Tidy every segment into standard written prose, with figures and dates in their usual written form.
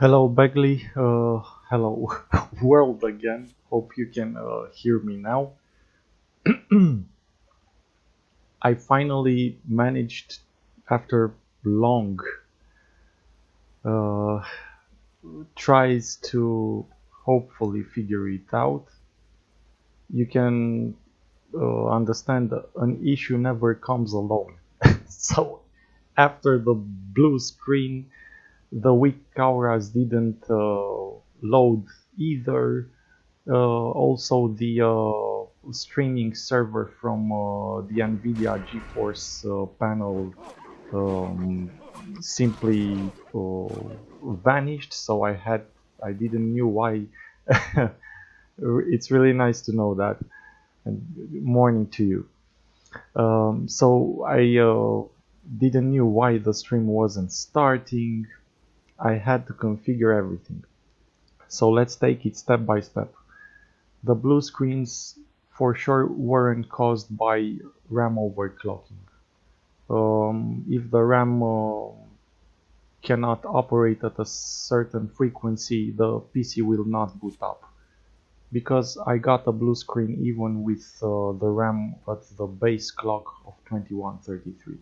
Hello, Bagley. Hello, world again. Hope you can hear me now. I finally managed, after long uh, tries to hopefully figure it out. You can understand that an issue never comes alone. So, after the blue screen, the weak auras didn't load either. Also, the streaming server from the NVIDIA GeForce panel um, simply vanished. So I didn't knew why. It's really nice to know that. And morning to you. So I didn't knew why the stream wasn't starting. I had to configure everything. So let's take it step by step. The blue screens for sure weren't caused by RAM overclocking. If the RAM cannot operate at a certain frequency, the PC will not boot up. Because I got a blue screen even with the RAM at the base clock of 2133.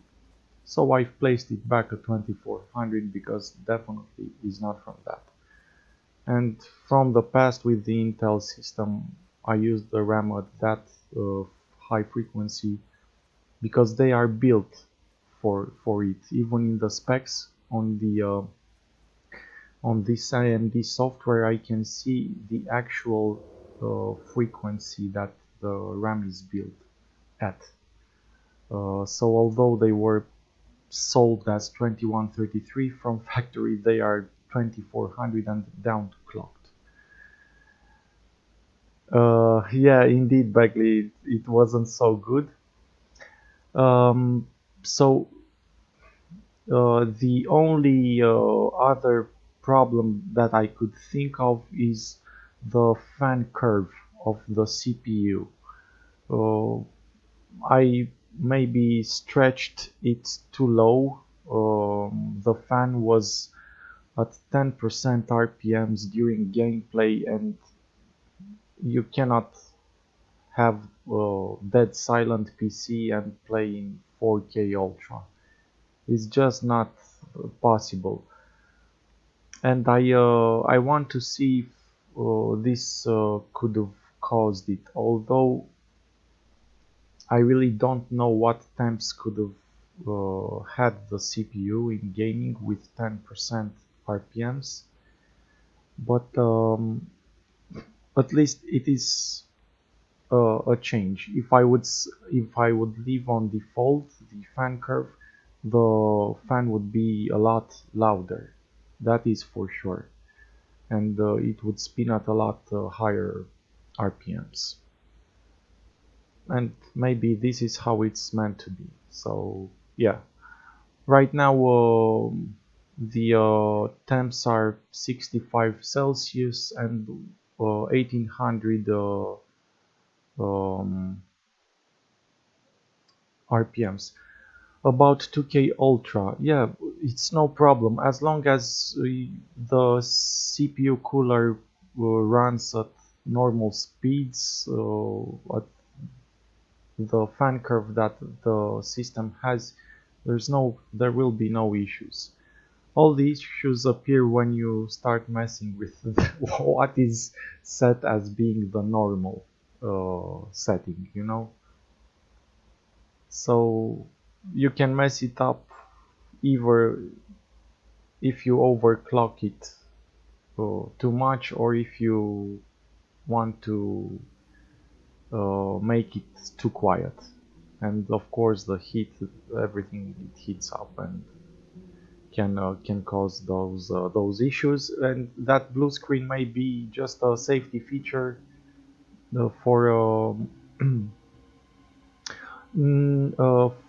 So I've placed it back at 2400 because definitely is not from that. And from the past with the Intel system, I used the RAM at that high frequency because they are built for it. Even in the specs on this AMD software, I can see the actual frequency that the RAM is built at. So although they were sold as 2133 from factory, they are 2400 and down clocked. Yeah, indeed, Bagley, it wasn't so good. So the only other problem that I could think of is the fan curve of the CPU. Uh, I maybe stretched it too low. The fan was at 10% RPMs during gameplay, and you cannot have a dead silent PC and play in 4K Ultra. It's just not possible. And I want to see if this could have caused it. Although I really don't know what temps could have had the CPU in gaming with 10% RPMs, but at least it is a change. If I would leave on default the fan curve, the fan would be a lot louder. That is for sure, and it would spin at a lot higher RPMs. And maybe this is how it's meant to be. So yeah, right now the temps are 65 Celsius and 1800 um, RPMs. About 2K Ultra, yeah, it's no problem as long as the CPU cooler runs at normal speeds, at the fan curve that the system has. There will be no issues. All the issues appear when you start messing with what is set as being the normal setting, you know. So you can mess it up either if you overclock it too much, or if you want to make it too quiet. And of course the heat, everything, it heats up and can cause those issues. And that blue screen may be just a safety feature for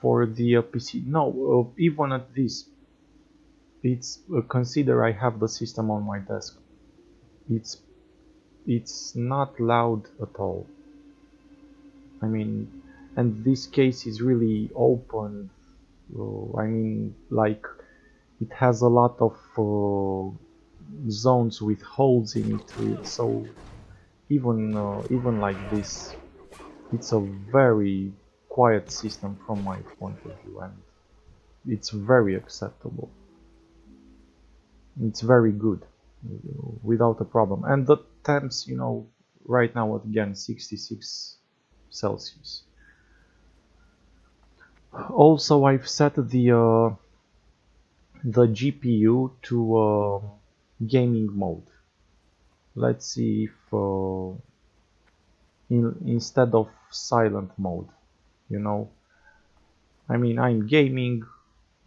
for the PC. No, even at this, it's consider I have the system on my desk. It's it's not loud at all. I mean, and this case is really open. I mean, like, it has a lot of zones with holes in it, so even like this, it's a very quiet system from my point of view, and it's very acceptable. It's very good, without a problem. And the temps, right now again 66 Celsius. Also, I've set the GPU to gaming mode. Let's see if instead of silent mode, I mean, I'm gaming.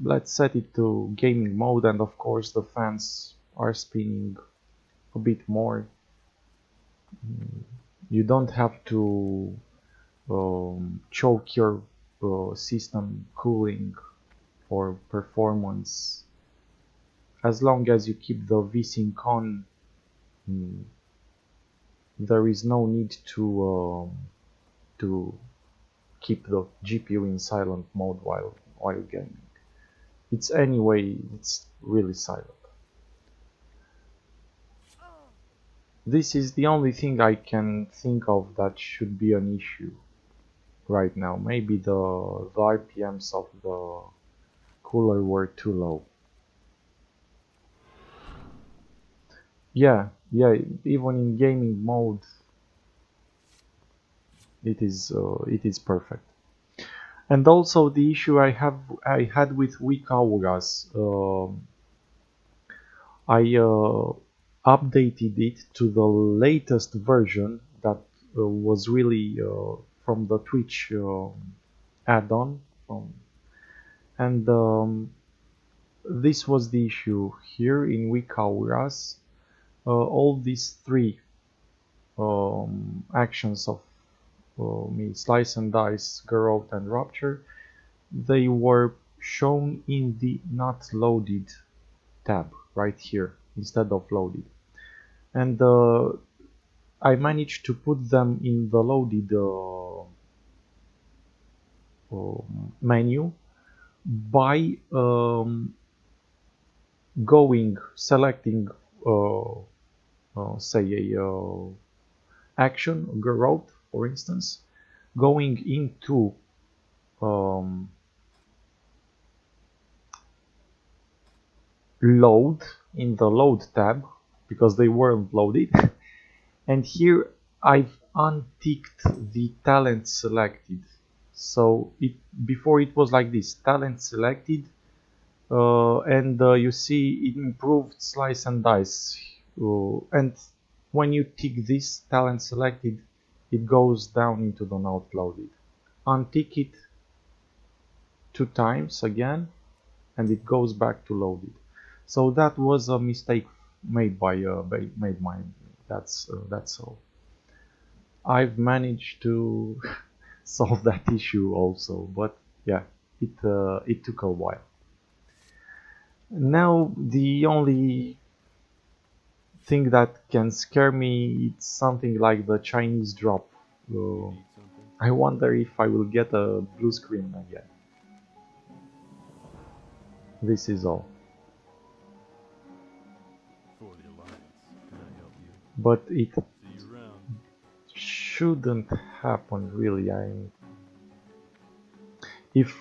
Let's set it to gaming mode, and of course the fans are spinning a bit more. You don't have to choke your system cooling or performance. As long as you keep the VSync on, there is no need to keep the GPU in silent mode while gaming. It's really silent. This is the only thing I can think of that should be an issue right now. Maybe the RPMs of the cooler were too low. Yeah, even in gaming mode, it is perfect. And also the issue I had with WiiKauras, I updated it to the latest version that was really from the Twitch add-on, and this was the issue here in WiiKauras. All these three actions of slice and dice, garrote and rupture, they were shown in the not loaded tab right here instead of loaded, and I managed to put them in the loaded menu by selecting say a action, garrote for instance, going into load in the load tab because they weren't loaded, and here I've unticked the talent selected. So before it was like this, talent selected, and you see it improved slice and dice, and when you tick this talent selected, it goes down into the not loaded. Untick it 2 times again and it goes back to loaded. So that was a mistake made by that's all. I've managed to solve that issue also, but yeah, it took a while. Now the only thing that can scare me, it's something like the Chinese drop. I wonder if I will get a blue screen again. This is all. But it shouldn't happen really. If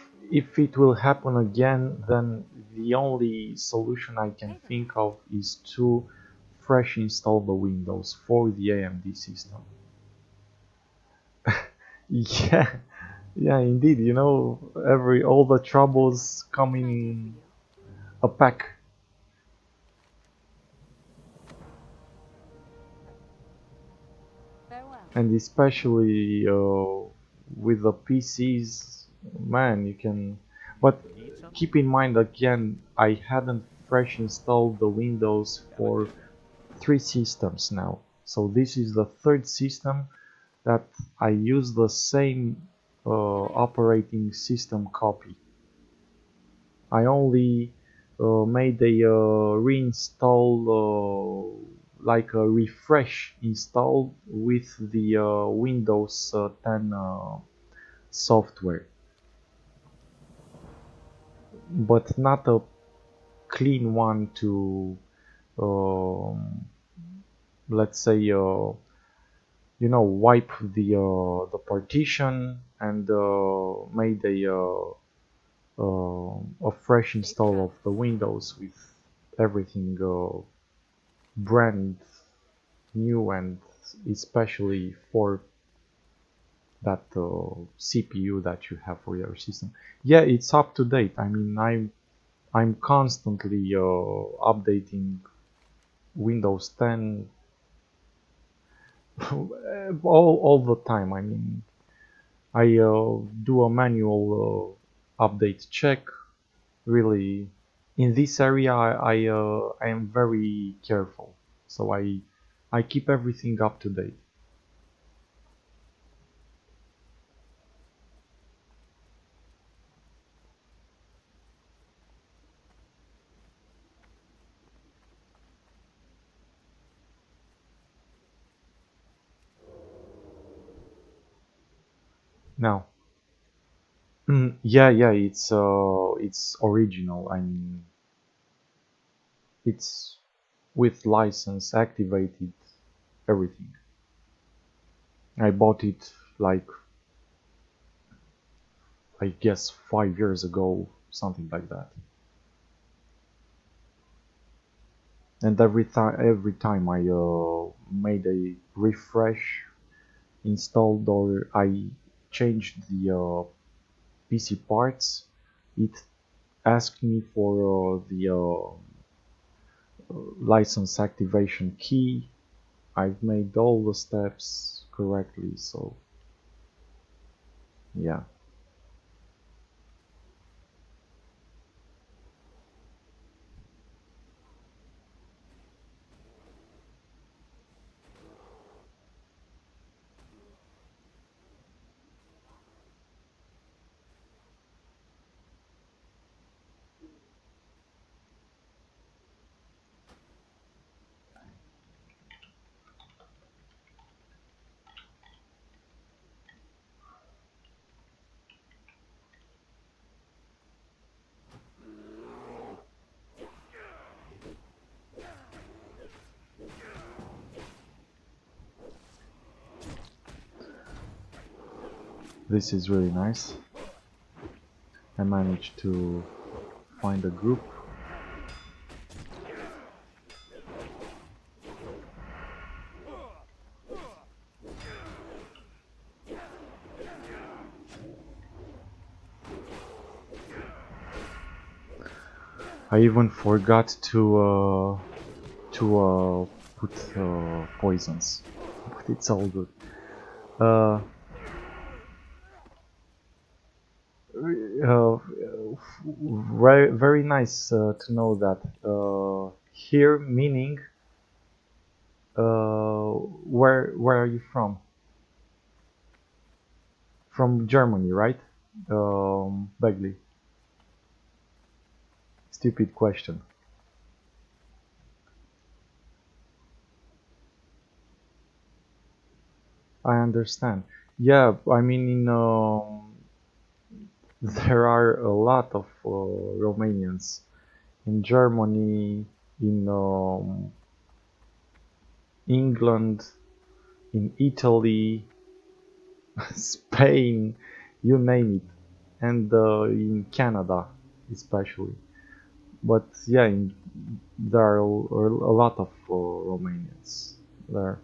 it will happen again, then the only solution I can think of is to fresh install the Windows for the AMD system. Yeah, indeed, all the troubles come in a pack. And especially with the PCs, man, you can. But keep in mind again, I hadn't fresh installed the Windows for 3 systems now. So this is the 3rd system that I use the same operating system copy. I only made a reinstall, like a refresh install with the Windows 10 software, but not a clean one to um, let's say wipe the partition and made a fresh install of the Windows with everything brand new, and especially for that CPU that you have for your system. Yeah, it's up to date. I mean, I'm constantly updating Windows 10 all the time. I mean, I do a manual update check. Really, in this area, I am very careful. So I keep everything up to date. Now, yeah, it's original. I mean, it's with license activated, everything. I bought it like I guess 5 years ago, something like that. And every time I made a refresh, installed or I changed the PC parts, it asked me for the license activation key. I've made all the steps correctly, so yeah. This is really nice. I managed to find a group. I even forgot to put poisons, but it's all good. Uh, very nice to know that. Here, meaning, where are you from? From Germany, right? Bagley. Stupid question. I understand. Yeah, I mean, there are a lot of Romanians in Germany, in England, in Italy, Spain, you name it, and in Canada especially. But yeah, there are a lot of Romanians there.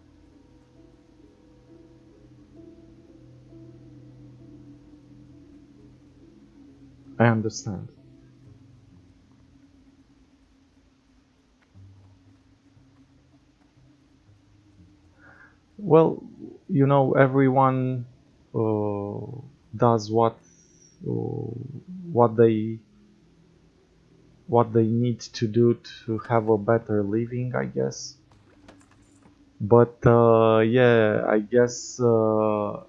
I understand. Well, everyone uh, does uh, what they need to do to have a better living, I guess. But yeah, I guess yeah,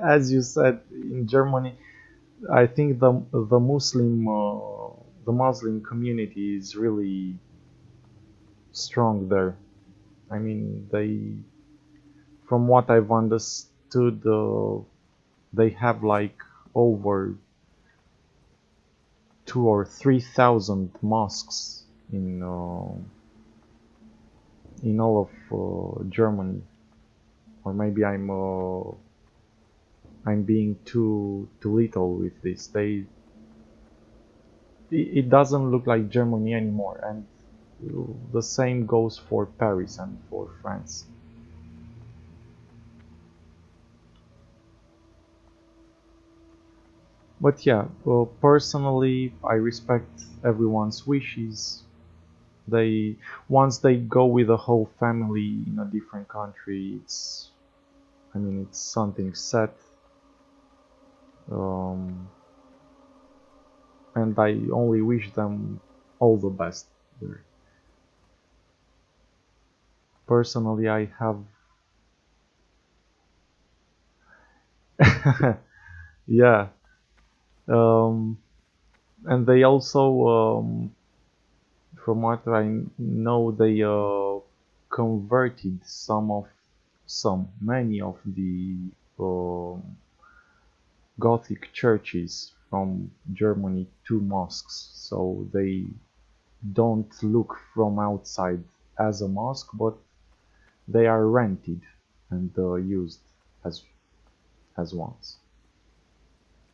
as you said, in Germany, I think the Muslim community is really strong there. I mean, from what I've understood, they have like over 2 or 3,000 mosques in in all of Germany, or maybe I'm being too little with this. It doesn't look like Germany anymore, and the same goes for Paris and for France. But yeah, well, personally, I respect everyone's wishes. They Once they go with the whole family in a different country, I mean, it's something set. Um, and I only wish them all the best there. Personally, I have yeah, um, and they also, from what I know, they converted many of the um, Gothic churches from Germany to mosques, so they don't look from outside as a mosque, but they are rented and used as ones.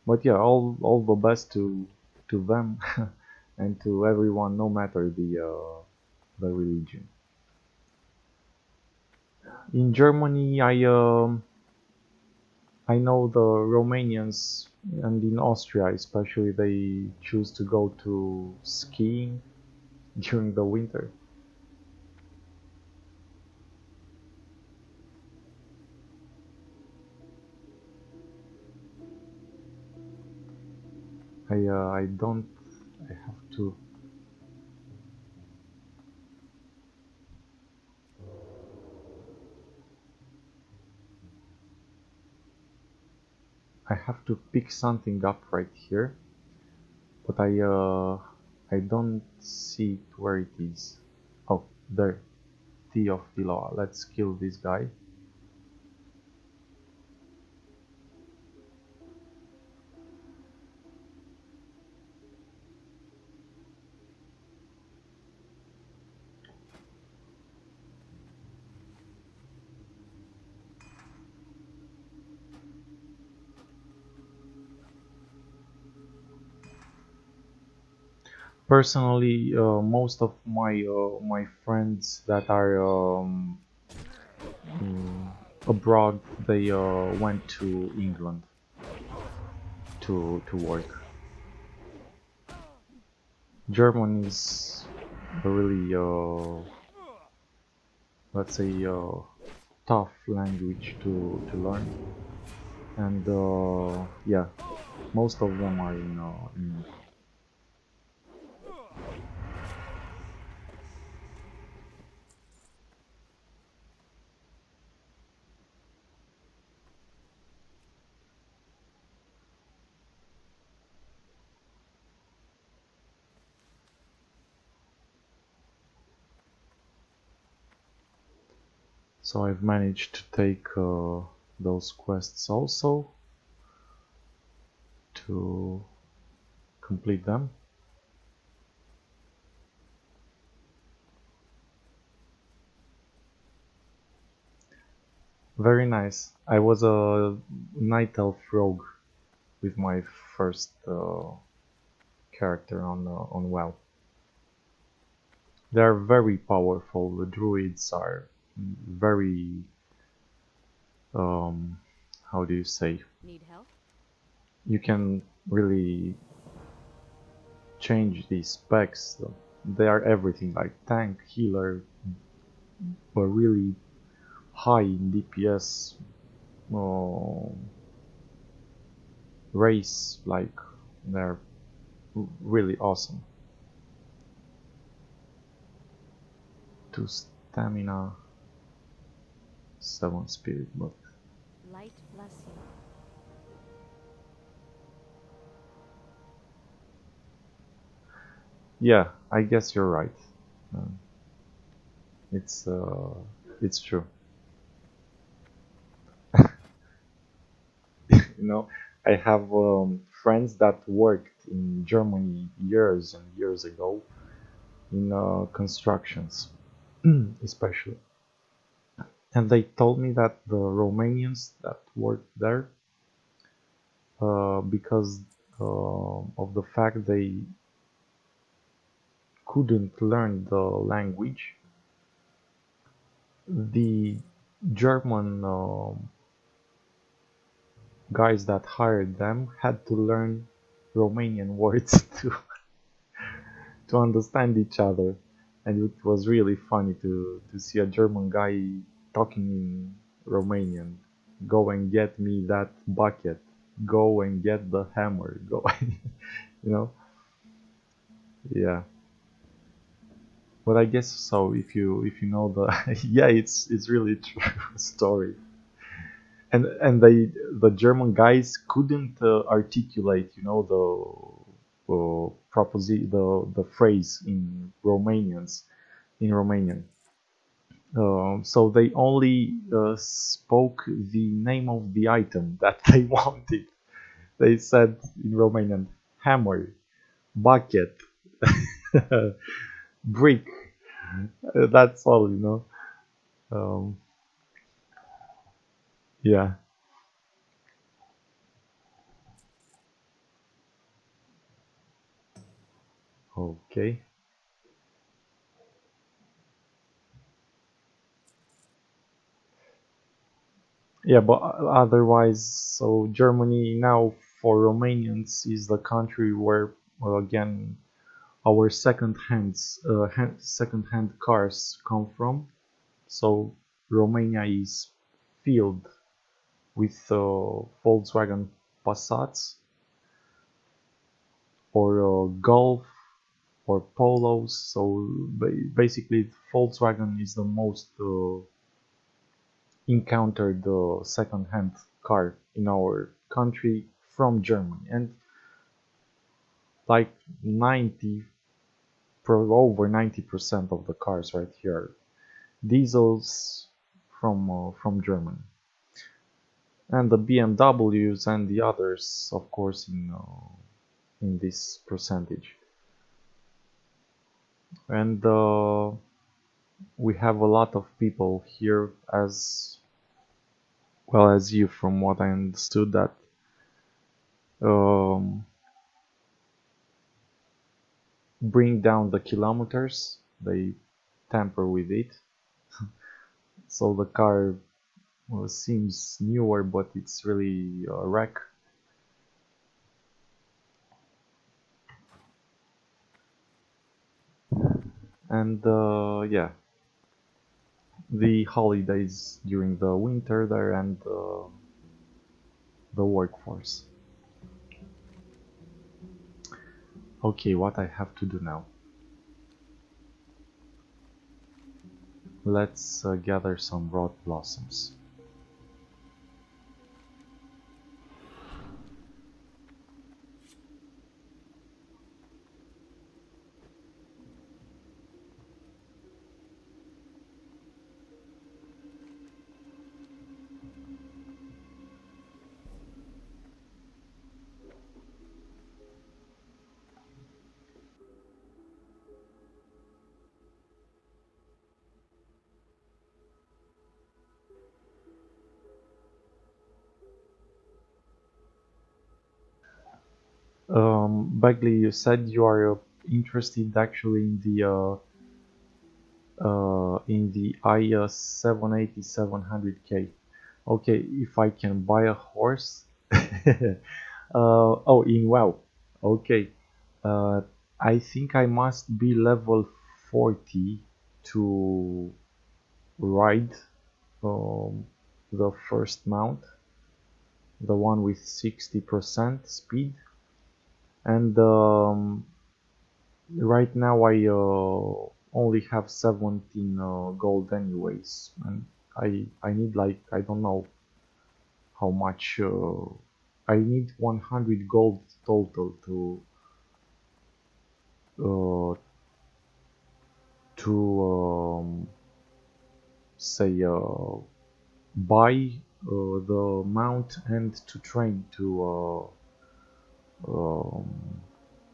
But yeah, all the best to them and to everyone, no matter the religion. In Germany, I know the Romanians, and in Austria especially, they choose to go to skiing during the winter. I don't. I have to. I have to pick something up right here, but I don't see it where it is. Oh, there. Tea of Diloa. Let's kill this guy. Personally, most of my friends that are abroad, they went to England to work. German is a really let's say tough language to learn, and yeah, most of them are in. So I've managed to take those quests also to complete them. Very nice. I was a night elf rogue with my first character on WoW. They are very powerful. The druids are very um, how do you say? Need help? You can really change these specs. They are everything like tank, healer, but really high in DPS, uh, race. Like they're really awesome. 2 stamina, 7 spirit, but Light bless you. yeah, I guess you're right. Um, it's uh, it's true. You know, I have friends that worked in Germany years and years ago in constructions. especially. And they told me that the Romanians that worked there, because of the fact they couldn't learn the language, the German guys that hired them had to learn Romanian words to understand each other, and it was really funny to see a German guy talking in Romanian. Go and get me that bucket. Go and get the hammer. Go, you know. Yeah, but I guess so. If you know the yeah, it's really true story. And the German guys couldn't articulate, the the phrase in Romanian. So they only spoke the name of the item that they wanted. They said in Romanian, hammer, bucket, brick. That's all. Um, yeah. Okay. Yeah, but otherwise, so Germany now for Romanians is the country where, well, again, our second-hand cars come from. So Romania is filled with Volkswagen Passats or Golf or Polos. So basically, Volkswagen is the most encountered second-hand car in our country from Germany, and like 90 over 90% of the cars right here diesels from Germany, and the BMWs and the others, of course, in this percentage. And we have a lot of people here, as well as you, from what I understood, that um, bring down the kilometers. They tamper with it, so the car, well, seems newer, but it's really a wreck. And yeah, the holidays during the winter there, and the workforce. Okay, what I have to do now? Let's gather some rot blossoms. Bagley, you said you are interested actually in the IS 780 700K. Okay, if I can buy a horse. Oh, in WoW. Okay. Uh, I think I must be level 40 to ride um, the first mount, the one with 60% speed. And right now I only have 17 gold anyways, and I need, like, I don't know how much. I need 100 gold total uh, to say buy the mount and to train to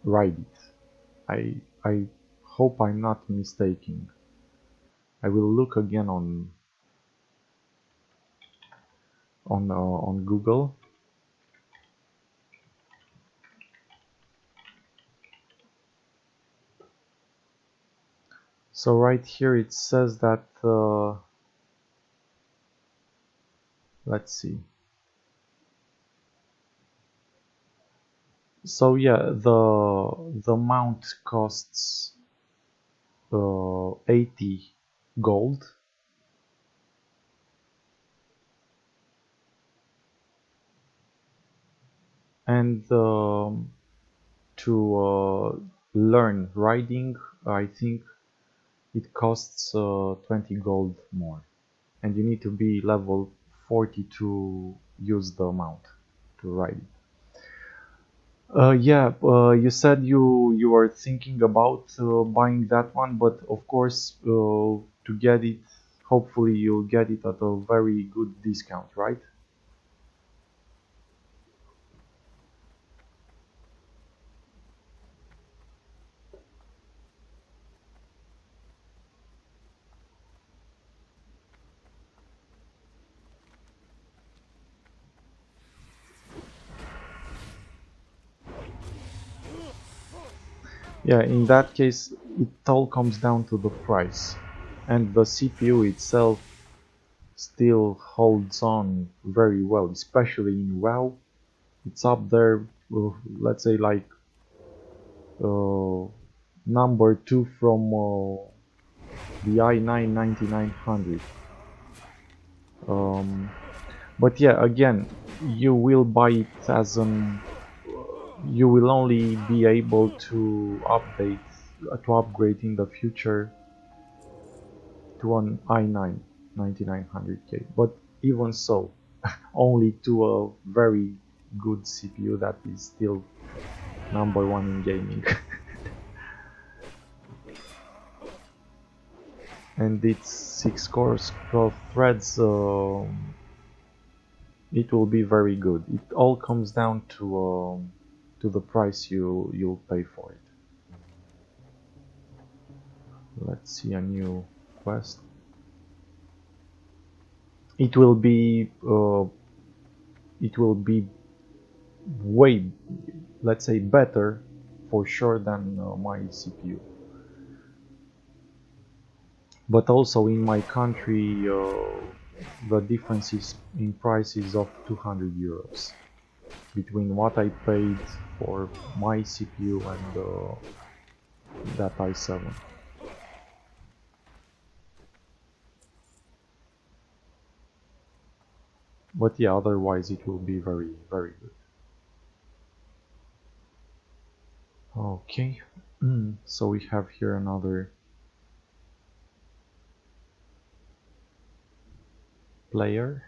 ride it. I hope I'm not mistaken. I will look again on Google. So right here it says that let's see. So yeah, the mount costs 80 gold, and to learn riding, I think it costs 20 gold more, and you need to be level 40 to use the mount to ride it. Yeah, you said you were thinking about buying that one, but of course, to get it, hopefully you'll get it at a very good discount, right? Yeah, in that case, it all comes down to the price, and the CPU itself still holds on very well, especially in WoW. It's up there, let's say like uh, number 2 from the i9 9900. Um, but yeah, again, you will buy it as an you will only be able to upgrade in the future to an i9 9900K. But even so, only to a very good CPU that is still number 1 in gaming. And it's 6 cores, 12 threads. It will be very good. It all comes down to the price you'll pay for it. Let's see a new quest. It will be way, let's say, better for sure than my CPU. But also in my country, the difference is in prices of 200 euros between what I paid for my CPU and that i7. But yeah, otherwise it will be very, very good. Okay, so we have here another player.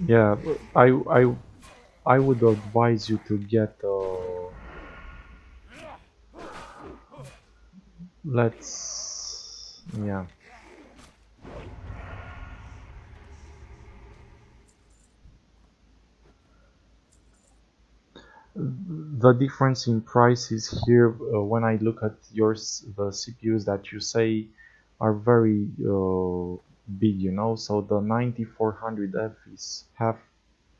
Yeah, I would advise you to get let's yeah. The difference in prices here, when I look at yours, the CPUs that you say are very big, you know. So the 9400F is half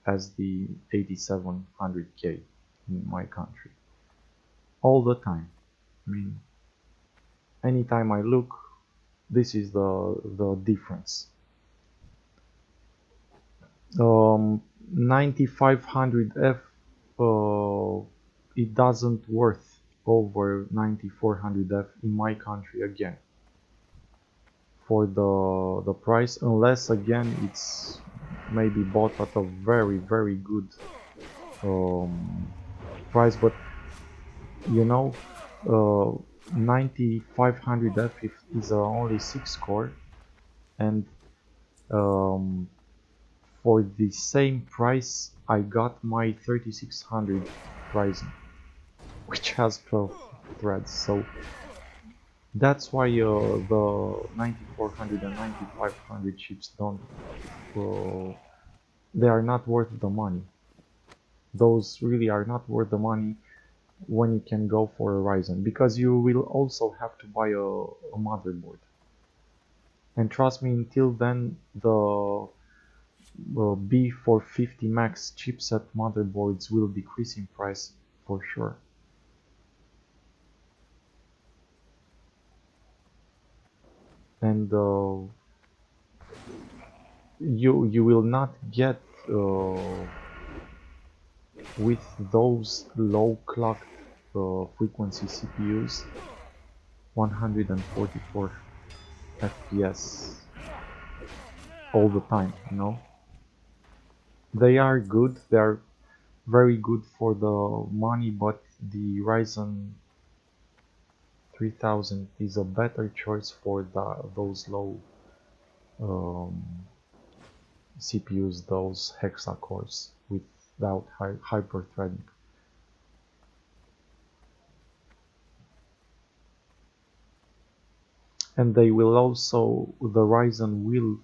as the 8700K in my country. All the time. I mean, anytime I look, this is the difference. 9500F, it doesn't worth over 9400F in my country again for the price, unless again it's maybe bought at a very good price. But you know, 9500F is only 6 core, and um, for the same price I got my 3600 Ryzen, which has 12 threads. So that's why the 9400 and 9500 chips don't they are not worth the money. Those really are not worth the money when you can go for a Ryzen, because you will also have to buy a motherboard. And trust me, until then, the B450 Max chipset motherboards will decrease in price for sure. And you will not get with those low clock frequency CPUs 144 FPS all the time, you know. They are good, they are very good for the money, but the Ryzen 3000 is a better choice for those low um, CPUs, those hexa cores without hyper threading. And they will also, the Ryzen will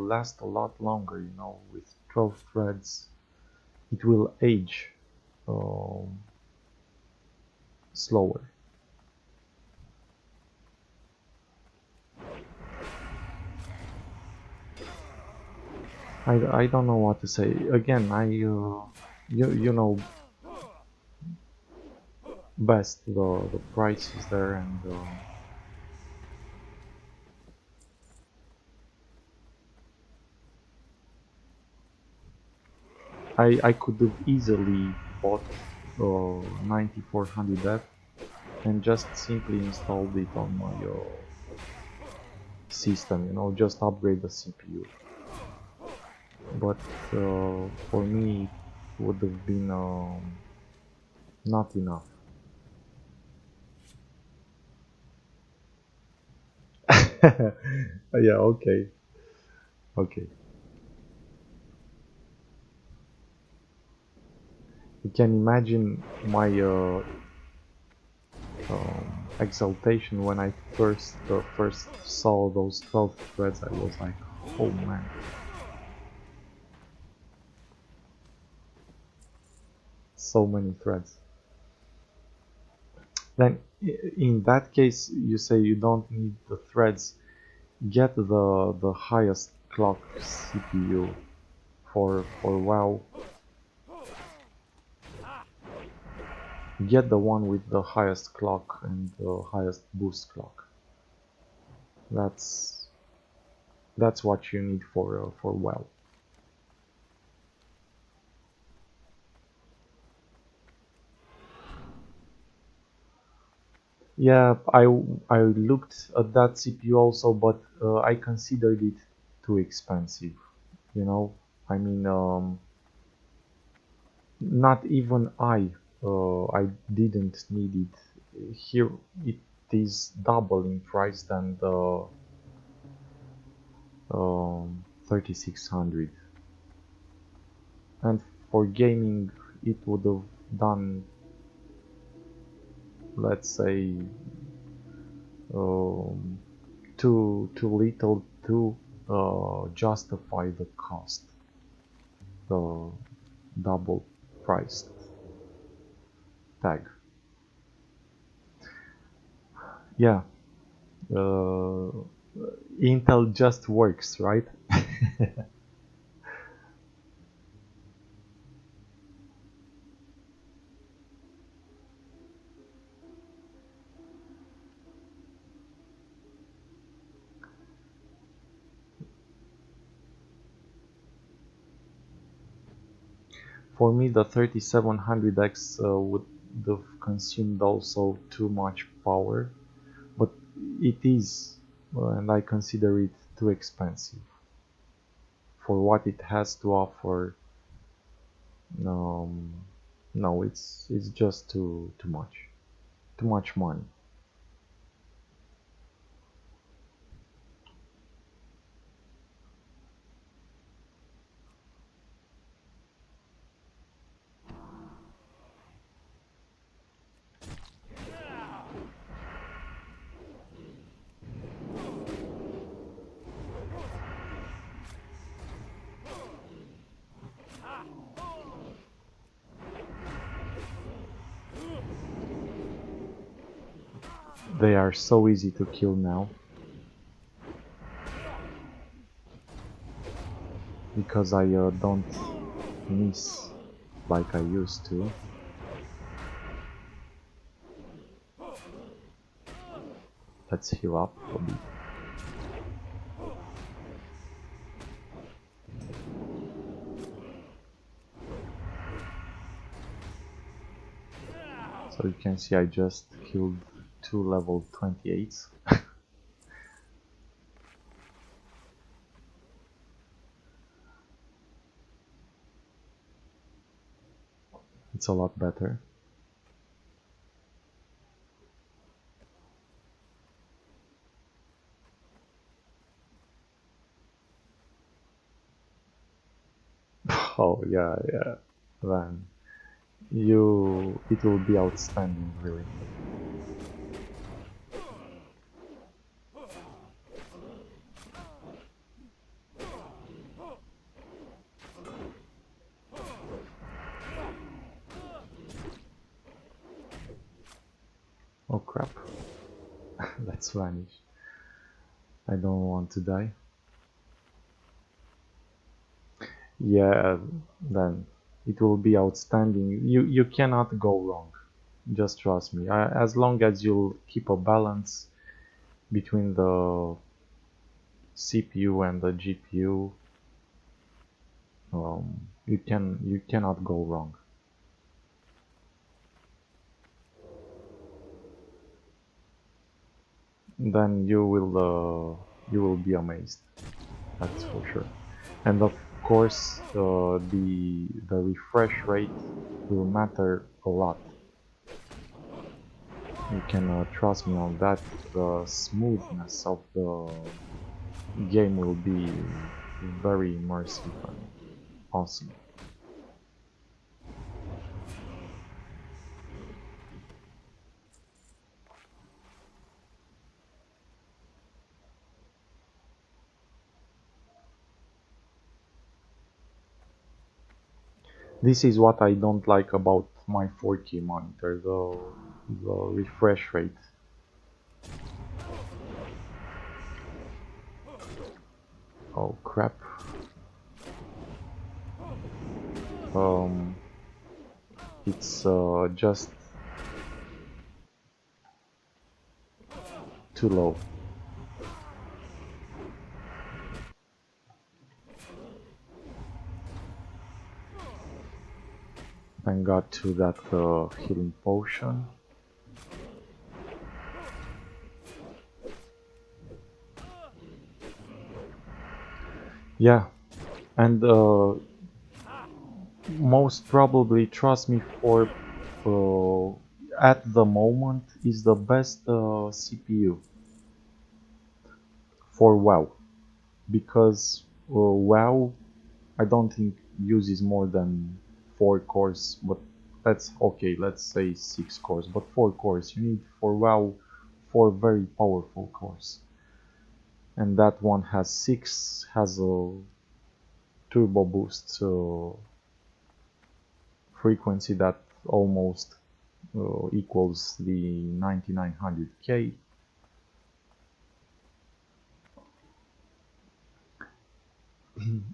last a lot longer, you know, with 12 threads. It will age slower. I don't know what to say. Again, you know best the price is there, and I could have easily bought 9400F and just simply installed it on my system, you know, just upgrade the CPU. But for me, it would have been not enough. Yeah, okay, okay. You can imagine my exaltation when I first saw those 12 threads. I was like, oh man. So many threads. Then in that case, you say you don't need the threads. Get the highest clock CPU for WoW. Get the one with the highest clock and the highest boost clock. That's what you need for WoW. Yeah, I looked at that CPU also, but I considered it too expensive. You know, I mean, not even I didn't need it. Here it is double in price than the 3600, and for gaming it would have done, let's say, um, too little to justify the cost, the double priced tag. Yeah, uh, Intel just works, right? For me, the 3700X would have consumed also too much power, but it is and I consider it too expensive for what it has to offer. Um, no, it's just too much money. They are so easy to kill now because I don't miss like I used to. Let's heal up a bit. So you can see I just killed 2 level 28s. It's a lot better. Oh yeah, yeah. Then it will be outstanding, really. Oh crap. Let's vanish. I don't want to die. Yeah, then it will be outstanding. You cannot go wrong. Just trust me. As long as you'll keep a balance between the CPU and the GPU, you cannot go wrong. Then you will be amazed. That's for sure. And of course, the refresh rate will matter a lot. You can trust me on that. The smoothness of the game will be very immersive and awesome. This is what I don't like about my 4K monitor, the refresh rate. Oh crap. Um, it's just too low. Thank God to that healing potion. Yeah, and most probably, trust me, for at the moment is the best CPU for WoW, because WoW I don't think uses more than 4 cores, but that's okay. Let's say 6 cores, but 4 cores. You need for WoW 4 very powerful cores, and that one has 6, has a turbo boost frequency that almost equals the 9900K.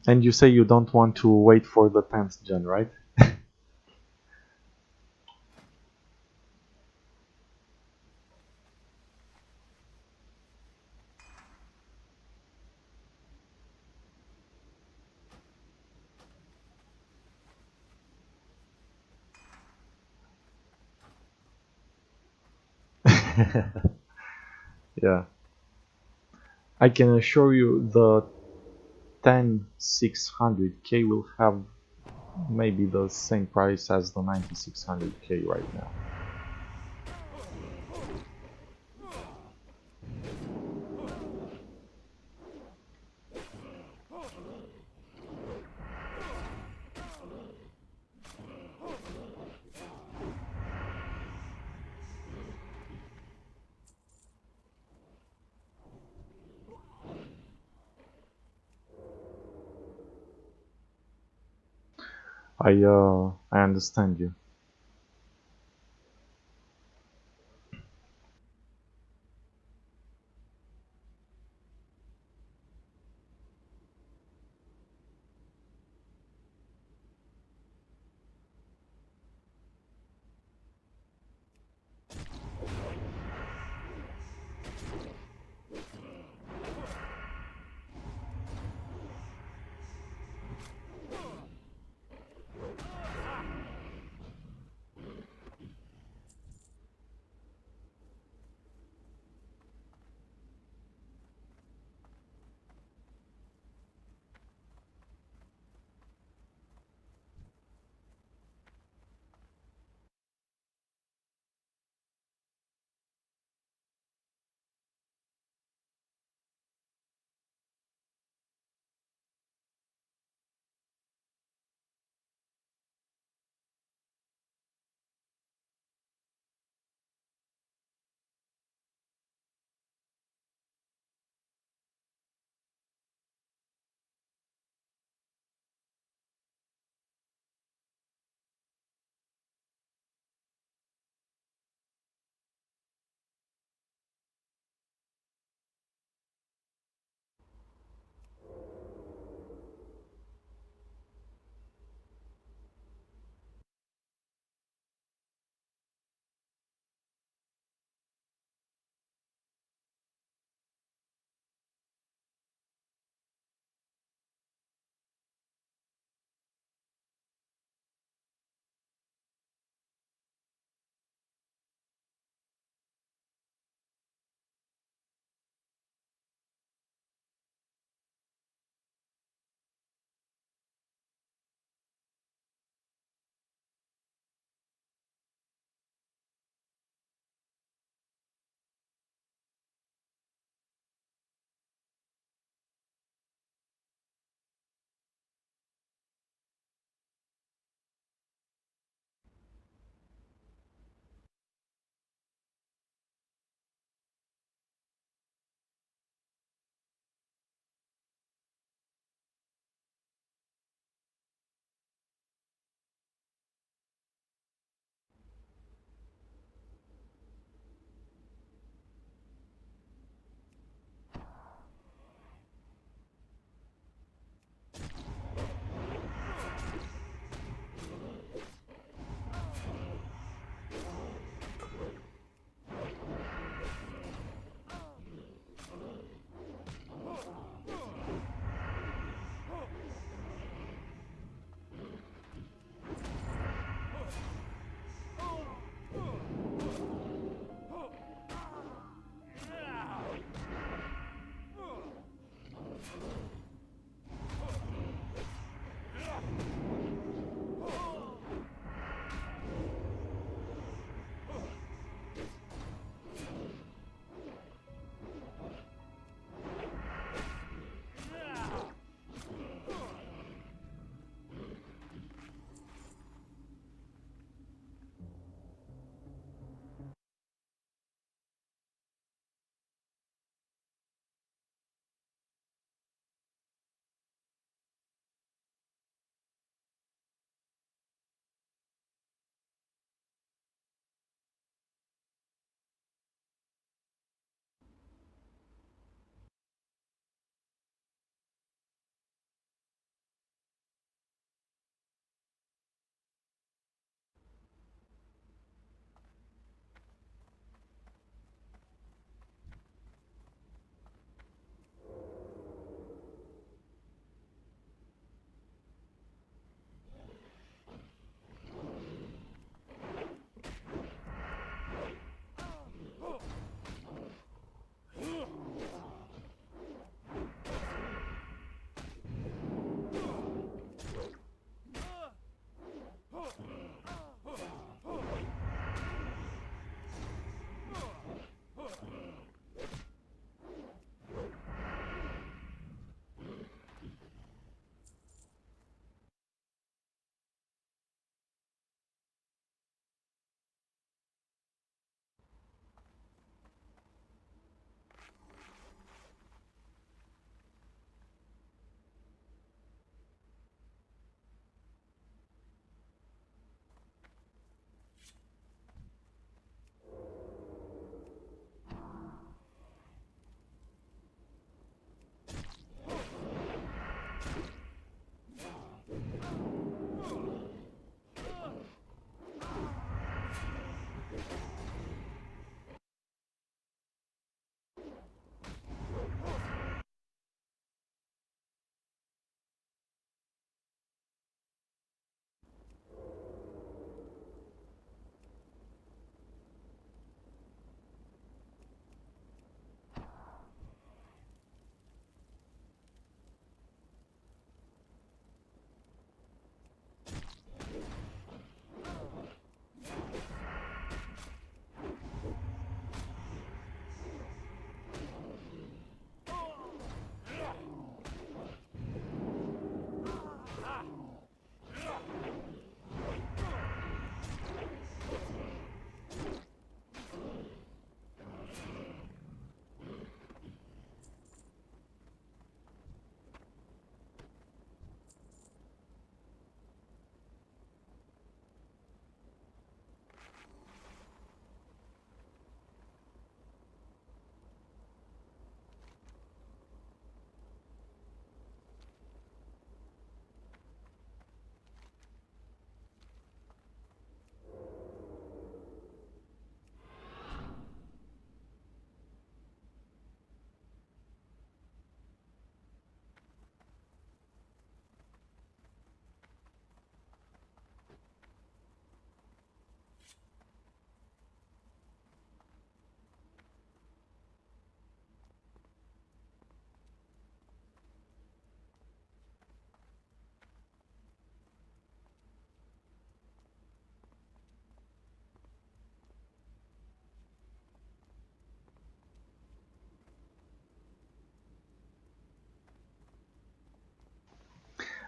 And you say you don't want to wait for the 10th gen, right? Yeah. I can assure you the 10600K will have maybe the same price as the 9600K right now. I understand you.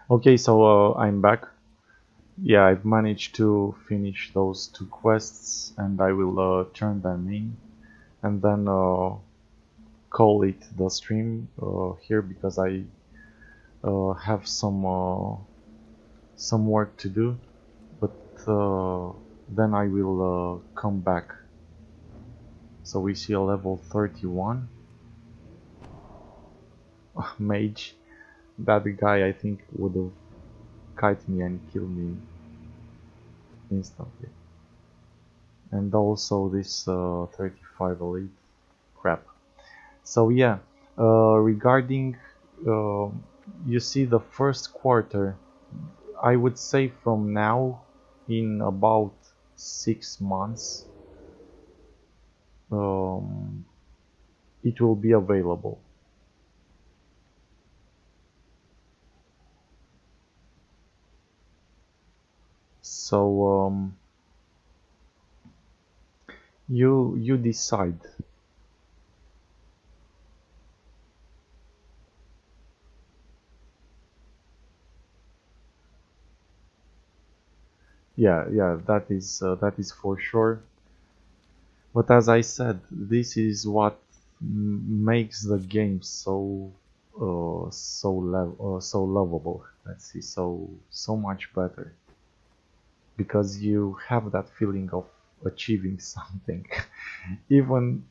Okay, so I'm back. Yeah, I've managed to finish those two quests, and I will turn them in and then call it the stream here because I have some work to do. But then I will come back. So we see a level 31 mage. That guy I think would have kite me and kill me instantly. And also this 35 elite crap. So yeah, regarding uh, you see the first quarter, I would say from now in about 6 months um, it will be available. So you decide. Yeah, that is for sure. But as I said, this is what makes the game so lovable. Let's see, so much better because you have that feeling of achieving something, even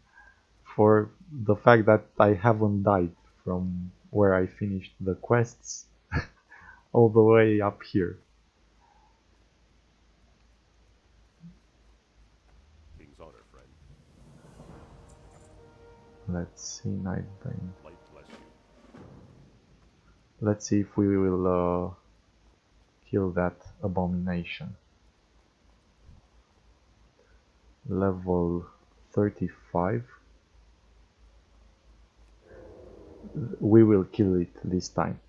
for the fact that I haven't died from where I finished the quests all the way up here. King's honor, friend. Let's see, Nightbane. Light bless you. Let's see if we will kill that abomination. Level 35. We will kill it this time.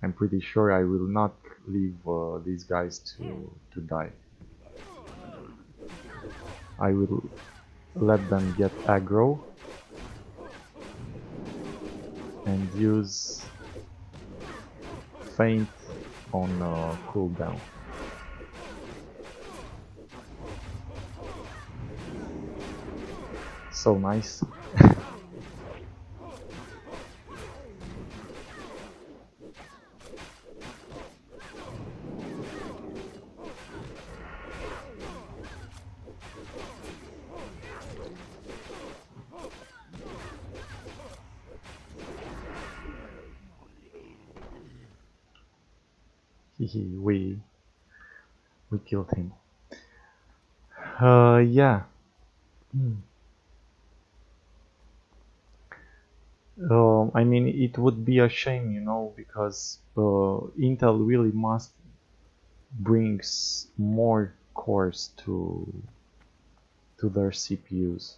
I'm pretty sure I will not leave these guys to die. I will let them get aggro and use feint on cooldown. So nice. we we killed him. Yeah. I mean, it would be a shame, you know, because Intel really must brings more cores to their CPUs.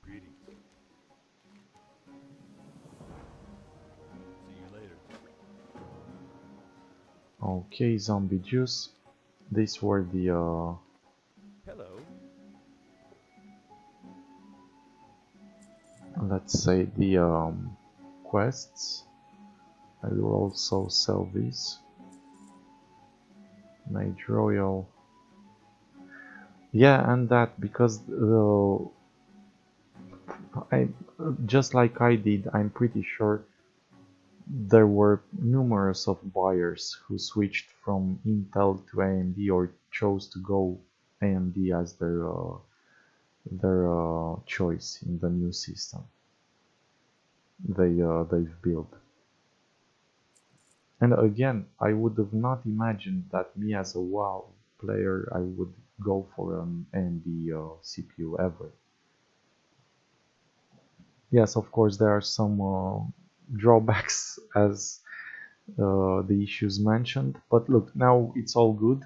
Greetings. See you later. Okay, zombie juice. These were the Hello. let's say the quests. I will also sell these. Mage Royal. Yeah, and that because I just like I did, I'm pretty sure there were numerous of buyers who switched from Intel to AMD or chose to go AMD as their choice in the new system they've built. And again, I would have not imagined that me as a WoW player I would go for an AMD CPU ever. Yes, of course there are some drawbacks as the issues mentioned, but look, now it's all good,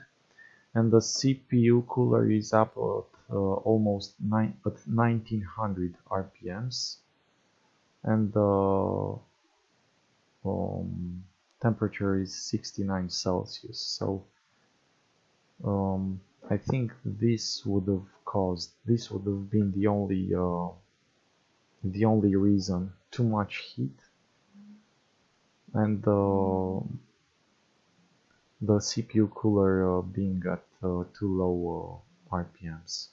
and the CPU cooler is up at almost 1900 RPMs, and the um, temperature is 69 Celsius. So I think this would have been the only reason. Too much heat, and the CPU cooler being at too low RPMs.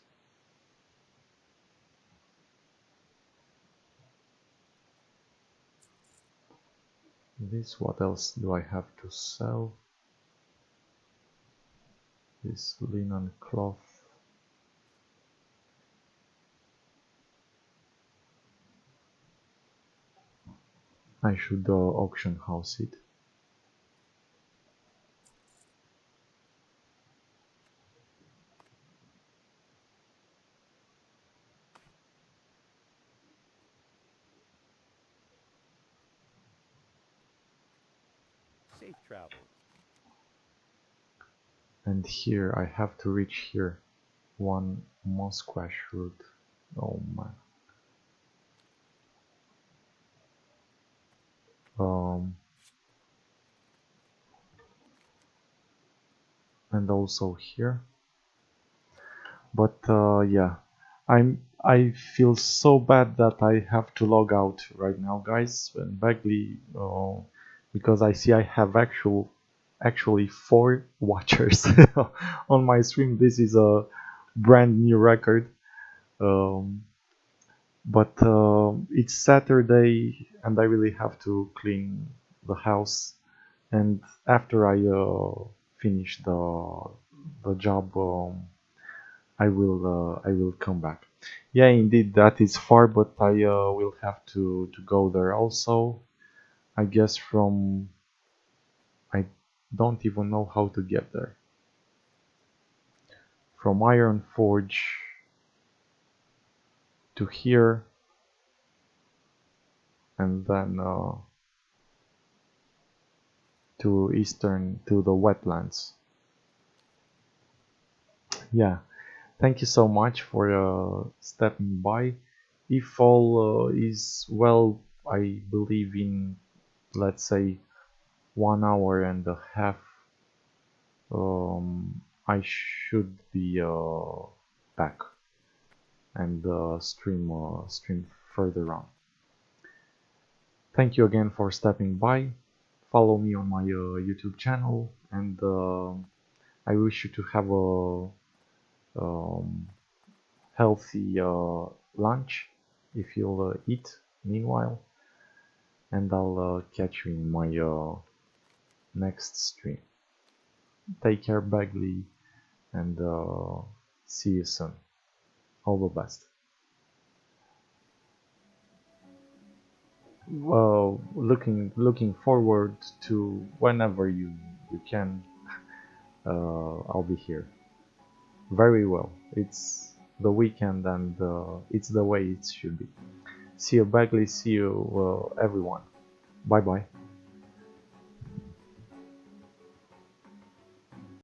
This, what else do I have to sell? This linen cloth. I should auction house it. Safe travels. And here I have to reach here. One Mosquash route. Oh man. And also here. But yeah, I feel so bad that I have to log out right now, guys. And Bagley, because I see I have actually 4 watchers on my stream. This is a brand new record. Um, but it's Saturday and I really have to clean the house. And after I finish the job, I will come back. Yeah, indeed, that is far, but I will have to go there also. I guess from I don't even know how to get there. From Iron Forge to here, and then to the wetlands. Yeah, thank you so much for stepping by. If all is well, I believe in, let's say, 1 hour and a half, I should be back and stream further on. Thank you again for stepping by. Follow me on my YouTube channel, and I wish you to have a healthy lunch if you'll eat meanwhile, and I'll catch you in my next stream. Take care, Bagley, and see you soon. All the best. Well, looking forward to whenever you can. I'll be here. Very well. It's the weekend and it's the way it should be. See you, Bagley. See you, everyone. Bye bye.